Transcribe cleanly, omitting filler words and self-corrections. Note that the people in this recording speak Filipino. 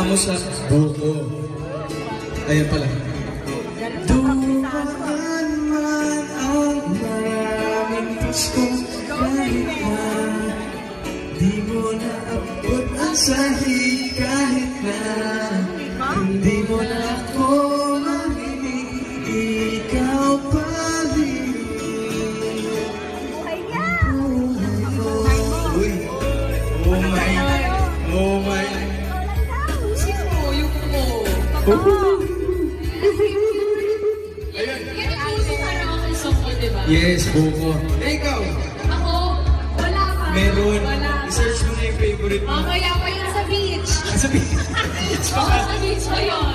mo sa buko. Ayan pala. Dumaan man ang maraming Pasko, kahit na di mo naabot ang sahig, kahit na hindi mo na ako marinig, ikaw pa rin. Uy! Oh my! Oh my! Pusin mo yung mo. Yan ang puso karaoke song ko, diba? Yes, buko. Ikaw? Ako, wala pa. Meron. Wala. I-search mo na yung favorite mo. Mamaya pa yun sa beach. Sa beach. Oo, sa beach pa yun.